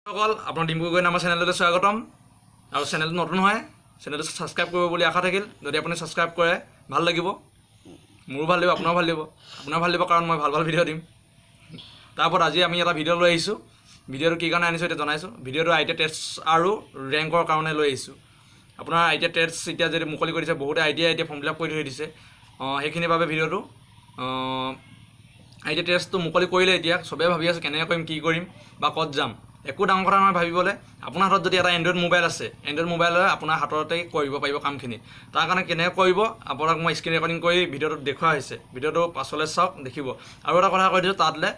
সকল আপোনাৰ ডিম্পু গগৈ নামৰ চেনেললৈ স্বাগতম আৰু চেনেলটো নতুন হয় চেনেলটো সাবস্ক্ৰাইব কৰিব বুলি আশা থাকিল যদি আপুনি সাবস্ক্ৰাইব কৰে ভাল লাগিব মোৰো ভাল লাগিব আপোনাৰ ভাল লাগিব কাৰণ মই ভাল ভিডিঅ' দিম তাৰপৰা আজি আমি এটা ভিডিঅ' লৈ আহিছোঁ ভিডিঅ'টো কি কাৰণে আনিছোঁ এতিয়া জনাইছোঁ ভিডিঅ'টো আইটিআই টেষ্ট আৰু ৰেংকৰ কাৰণে লৈ আহিছোঁ আপোনাৰ আইটিআই টেষ্ট এতিয়া যদি মুকলি কৰি দিছে বহুতে আইটিআই এতিয়া ফৰ্ম ফিল আপ কৰি থৈ দিছে সেইখিনিৰ বাবে ভিডিঅ'টো আইটিআই টেষ্টটো মুকলি কৰিলে এতিয়া চবেই ভাবি আছে কেনেকৈ কৰিম কি কৰিম বা ক'ত যাম একো ডাঙৰ কথা নহয় ভাবিবলৈ আপোনাৰ হাতত যদি এটা এণ্ড্ৰইড মোবাইল আছে এণ্ড্ৰইড মোবাইলে আপোনাৰ হাততে কৰিব পাৰিব কামখিনি তাৰ কাৰণে কেনেকৈ কৰিব আপোনাক মই স্ক্ৰীন ৰেকৰ্ডিং কৰি ভিডিঅ'টোত দেখুওৱা হৈছে ভিডিঅ'টো পাছলৈ চাওক দেখিব আৰু এটা কথা কৈ দিছোঁ তাতলে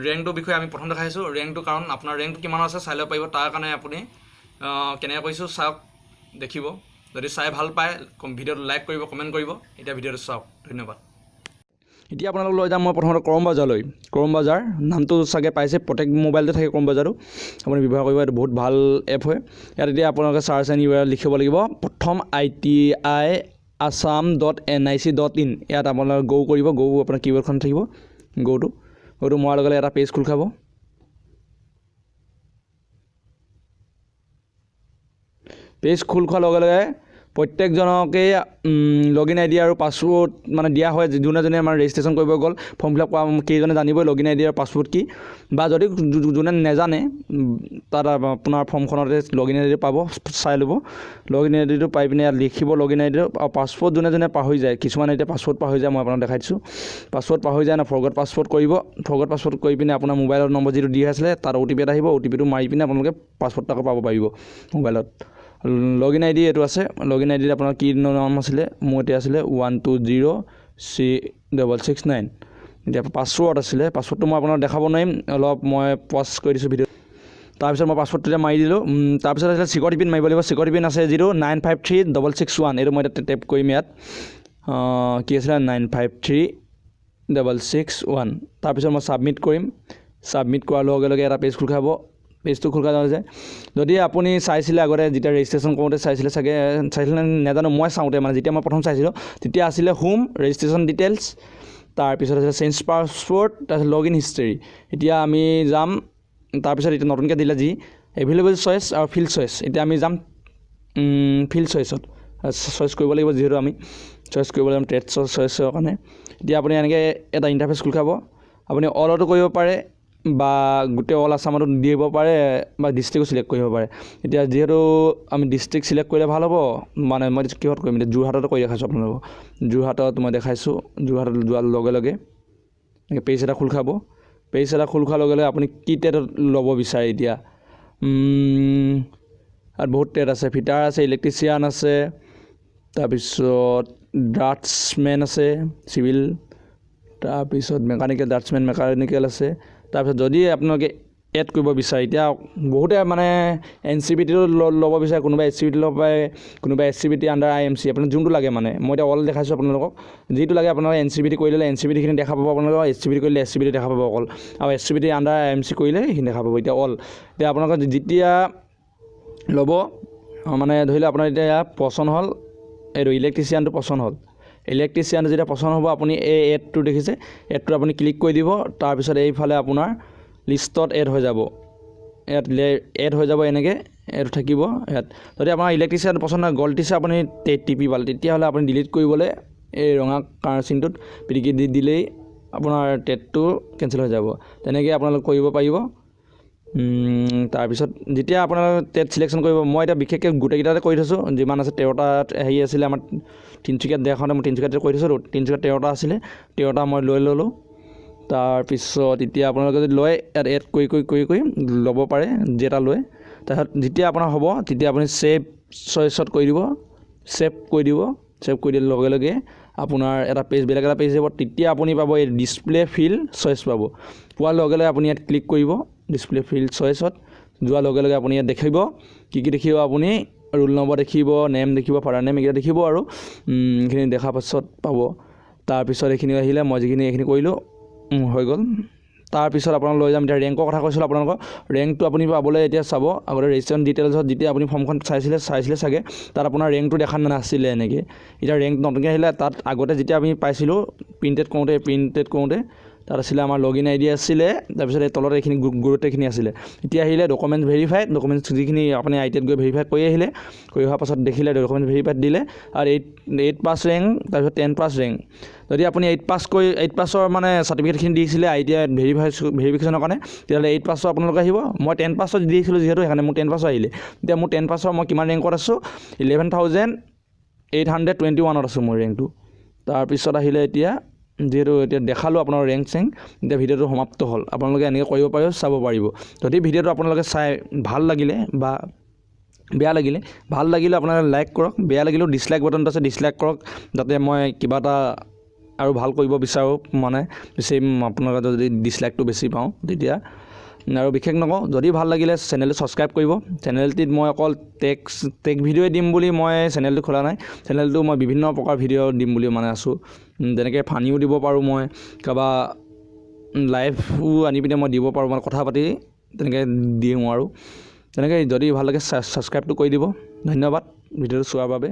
ৰেংকটোৰ বিষয়ে আমি প্ৰথম দেখাইছোঁ ৰেংকটো কাৰণ আপোনাৰ ৰেংকটো কিমান আছে চাই ল'ব পাৰিব তাৰ কাৰণে আপুনি কেনেকৈ কৈছোঁ চাওক দেখিব যদি চাই ভাল পায় ভিডিঅ'টো লাইক কৰিব কমেণ্ট কৰিব এতিয়া ভিডিঅ'টো চাওক ধন্যবাদ এতিয়া আপোনালোক লৈ যাম মই প্ৰথমতে কৰম বজাৰ নামটো চাগে পাইছে প্ৰত্যেক মোবাইলতে থাকে কৰম বজাৰটো আপুনি ব্যৱহাৰ কৰিব এইটো বহুত ভাল এপ হয় ইয়াত এতিয়া আপোনালোকে চাৰ্চ এণ্ড ইউআৰএল লিখিব লাগিব প্ৰথম ITIassam.nic.in ইয়াত আপোনালোকে গো কৰিব গো আপোনাৰ কিবৰ্ডখন থাকিব গ'টো মৰাৰ লগে লগে এটা পেজ খোল খাব পেজ খোল খোৱাৰ লগে লগে প্ৰত্যেকজনকে লগইন আইডি আৰু পাছৱৰ্ড মানে দিয়া হয় যোনে আমাৰ ৰেজিষ্ট্ৰেশ্যন কৰিব গ'ল ফৰ্ম ফিল আপ কৰা কেইজনে জানিবই লগইন আইডি আৰু পাছৱৰ্ড কি বা যদি যোনে নেজানে তাত আপোনাৰ ফৰ্মখনতে লগইন আইডি পাব চাই ল'ব লগইন আইডিটো পাই পিনে ইয়াত লিখিব লগইন আইডি আৰু পাছৱৰ্ড যোনে পাহৰি যায় কিছুমানে এতিয়া পাছৱৰ্ড পাহৰি যায় মই আপোনাক দেখাই দিছোঁ পাছৱৰ্ড পাহৰি যায় না ফৰগট পাছৱৰ্ড কৰিব ফৰগট পাছৱৰ্ড কৰি পিনে আপোনাৰ মোবাইলৰ নম্বৰ যিটো দি আছিলে তাত OTP এটা আহিব OTPটো মাৰি পিনে আপোনালোকে পাছৱৰ্ডটো আকৌ পাব পাৰিব মোবাইলত লগইন আইডি এইটো আছে লগইন আইডিত আপোনাৰ কি নাম আছিলে মোৰ এতিয়া আছিলে 120C669 এতিয়া পাছৱৰ্ড আছিলে পাছৱৰ্ডটো মই আপোনাক দেখাব নোৱাৰিম অলপ মই পজ কৰি দিছোঁ ভিডিঅ' তাৰপিছত মই পাছৱৰ্ডটো এতিয়া মাৰি দিলোঁ তাৰপিছত আছিলে চিকিউৰিটি পিন মাৰিব লাগিব চিকিউৰিটি পিন আছে যিটো 953661 এইটো মই এতিয়া টেপ কৰিম ইয়াত কি আছিলে 953661 তাৰপিছত মই ছাবমিট কৰিম ছাবমিট কৰাৰ লগে লগে এটা পেজ খোল খাব পেজটো খোল খাই যায় যদি আপুনি চাইছিলে আগতে যেতিয়া ৰেজিষ্ট্ৰেশ্যন কৰোঁতে চাইছিলে নাজানো মই চাওঁতে মানে যেতিয়া মই প্ৰথম চাইছিলোঁ তেতিয়া আছিলে হোম ৰেজিষ্ট্ৰেশ্যন ডিটেইলছ তাৰপিছত আছিলে চেঞ্জ পাছৱৰ্ড তাৰপিছত লগইন হিষ্ট্ৰী এতিয়া আমি যাম তাৰপিছত এতিয়া নতুনকৈ দিলে যি এভেইলেবল চইচ আৰু ফিল্ড চইচ এতিয়া আমি যাম ফিল্ড চইচত চইচ কৰিব লাগিব যিহেতু আমি চইচ কৰিব লাগিব ট্ৰেড চইচৰ কাৰণে এতিয়া আপুনি এনেকৈ এটা ইণ্টাৰফেচ খোল খাব আপুনি অলতো কৰিব পাৰে বা গোটেই অল আছামতো দিব পাৰে বা ডিষ্ট্ৰিক্টো চিলেক্ট কৰিব পাৰে এতিয়া যিহেতু আমি ডিষ্ট্ৰিক্ট চিলেক্ট কৰিলে ভাল হ'ব মানে মই কিহত কৰিম এতিয়া যোৰহাটতে কৰি দেখাইছোঁ আপোনালোকক যোৰহাটত মই দেখাইছোঁ যোৰহাটত যোৱাৰ লগে লগে এনেকৈ পেজ এটা খোল খাব পেজ এটা খোল খোৱাৰ লগে লগে আপুনি কি টেটত ল'ব বিচাৰে এতিয়া আৰু বহুত টেট আছে ফিটাৰ আছে ইলেক্ট্ৰিচিয়ান আছে তাৰপিছত ড্ৰাফ্টছমেন আছে চিভিল তাৰপিছত মেকানিকেল আছে তাৰপিছত যদি আপোনালোকে এড কৰিব বিচাৰে এতিয়া বহুতে মানে NCBT ল'ব বিচাৰে কোনোবাই SCBT ল'ব পাৰে কোনোবাই SCBT আণ্ডাৰ IMC আপোনাৰ যোনটো লাগে মানে মই এতিয়া অল দেখাইছোঁ আপোনালোকক যিটো লাগে আপোনালোকে NCBT কৰি ল'লে NCBTখিনি দেখা পাব আপোনালোকক SCBT কৰিলে SCBT দেখা পাব অকল আৰু SCBT আণ্ডাৰ IMC কৰিলে সেইখিনি দেখা পাব এতিয়া অল এতিয়া আপোনালোকে যেতিয়া ল'ব মানে ধৰি লওক আপোনাৰ এতিয়া পচন্দ হ'ল এইটো ইলেক্ট্ৰিচিয়ানটো পচন্দ হ'ল ইলেক্ট্ৰিচিয়ান যেতিয়া পচন্দ হ'ব আপুনি এই এডটো দেখিছে এডটো আপুনি ক্লিক কৰি দিব তাৰপিছত এইফালে আপোনাৰ লিষ্টত এড হৈ যাব ইয়াত এড হৈ যাব এনেকৈ এড থাকিব ইয়াত যদি আপোনাৰ ইলেক্ট্ৰিচিয়ান পচন্দ হয় গল্ড টিচাৰ আপুনি টিপি পালে তেতিয়াহ'লে আপুনি ডিলিট কৰিবলৈ এই ৰঙা চিনটোত পিটিকি দি দিলেই আপোনাৰ টেটটো কেঞ্চেল হৈ যাব তেনেকৈ আপোনালোকে কৰিব পাৰিব তাৰপিছত যেতিয়া আপোনালোকে টেট চিলেকশ্যন কৰিব মই এতিয়া বিশেষকৈ গোটেইকেইটাতে কৰি থৈছোঁ যিমান আছে 13টা হেৰি আছিলে আমাৰ তিনিচুকীয়াত দেখাওঁতে মই তিনিচুকীয়াতে কৰি থৈছোঁ তিনিচুকীয়াত 13টা আছিলে 13টা মই লৈ ল'লোঁ তাৰপিছত এতিয়া আপোনালোকে যদি লয় ইয়াত এড কৰি ল'ব পাৰে যেটা লয় তাৰপিছত যেতিয়া আপোনাৰ হ'ব তেতিয়া আপুনি ছেভ চইচত কৰি দিব ছেভ কৰি দিয়াৰ লগে লগে আপোনাৰ এটা পেজ বেলেগ এটা পেজ যাব তেতিয়া আপুনি পাব এই ডিছপ্লে ফিল্ড চইচ পাব পোৱাৰ লগে লগে আপুনি ইয়াত ক্লিক কৰিব ডিছপ্লে ফিল্ড চইচত যোৱাৰ লগে লগে আপুনি ইয়াত দেখিব কি দেখিব আপুনি ৰোল নম্বৰ দেখিব নেম দেখিব ফাদাৰ নেম এইকেইটা দেখিব আৰু এইখিনি দেখাৰ পাছত পাব তাৰপিছত এইখিনি আহিলে মই যিখিনি এইখিনি কৰিলোঁ হৈ গ'ল তাৰপিছত আপোনাক লৈ যাম এতিয়া ৰেংকৰ কথা কৈছিলোঁ আপোনালোকৰ ৰেংকটো আপুনি পাবলৈ এতিয়া চাব আগতে ৰেজিষ্ট্ৰেশ্যন ডিটেইলছত যেতিয়া আপুনি ফৰ্মখন চাইছিলে চাগে তাত আপোনাৰ ৰেংকটো দেখা নাছিলে এনেকৈ এতিয়া ৰেংক নতুনকৈ আহিলে তাত আগতে যেতিয়া আমি পাইছিলোঁ প্ৰিণ্টেড কৰোঁতে তাত আছিলে আমাৰ লগইন আইডি আছিলে, তাৰপিছত এই তলত এইখিনি গোটেইখিনি আছিলে। এতিয়া আহিলে ডকুমেণ্ট ভেৰিফাইড, ডকুমেণ্টছ যিখিনি আপুনি ITIত গৈ ভেৰিফাই কৰি আহিলে, কৰি অহাৰ পাছত দেখিলে ডকুমেণ্ট ভেৰিফাইড দিলে আৰু 8 পাছ ৰেংক, তাৰপিছত 10 পাছ ৰেংক। যদি আপুনি 8 পাছৰ মানে চাৰ্টিফিকেটখিনি দিছিলে ITI ভেৰিফিকেশ্যনৰ কাৰণে, তেতিয়াহ'লে 8 পাছৰ আপোনালোকে আহিব। মই 10 পাছৰ দিছিলোঁ যিহেতু সেইকাৰণে মোৰ 10 পাছৰ আহিলে। এতিয়া মোৰ 10 পাছৰ মই কিমান ৰেংকত আছোঁ, 11,821ত আছোঁ মোৰ ৰেংকটো। তাৰপিছত আহিলে এতিয়া যিহেতু এতিয়া দেখালোঁ আপোনাৰ ৰেংক চেংক, এতিয়া ভিডিঅ'টো সমাপ্ত হ'ল। আপোনালোকে এনেকৈ কৰিব পাৰিব, চাব পাৰিব। যদি ভিডিঅ'টো আপোনালোকে চাই ভাল লাগিলে বা বেয়া লাগিলে, ভাল লাগিলে আপোনালোকে লাইক কৰক, বেয়া লাগিলেও ডিছলাইক বাটনটো আছে, ডিছলাইক কৰক, যাতে মই কিবা এটা আৰু ভাল কৰিব বিচাৰোঁ, মানে বিচাৰিম আপোনালোকে যদি ডিছলাইকটো বেছি পাওঁ তেতিয়া। আৰু বিশেষ নকওঁ, যদি ভাল লাগিলে চেনেলটো ছাবস্ক্ৰাইব কৰিব। চেনেলটিত মই অকল টেক ভিডিঅ'ই দিম বুলি মই চেনেলটো খোলা নাই। চেনেলটো মই বিভিন্ন প্ৰকাৰ ভিডিঅ' দিম বুলি মানে আছোঁ। যেনেকৈ ফানিও দিব পাৰোঁ, মই কাৰোবাৰ লাইভো আনি পিনে মই দিব পাৰোঁ, মানে কথা পাতি তেনেকৈ দিওঁ আৰু তেনেকৈ। যদি ভাল লাগে ছাবস্ক্ৰাইবটো কৰি দিব। ধন্যবাদ ভিডিঅ'টো চোৱাৰ বাবে।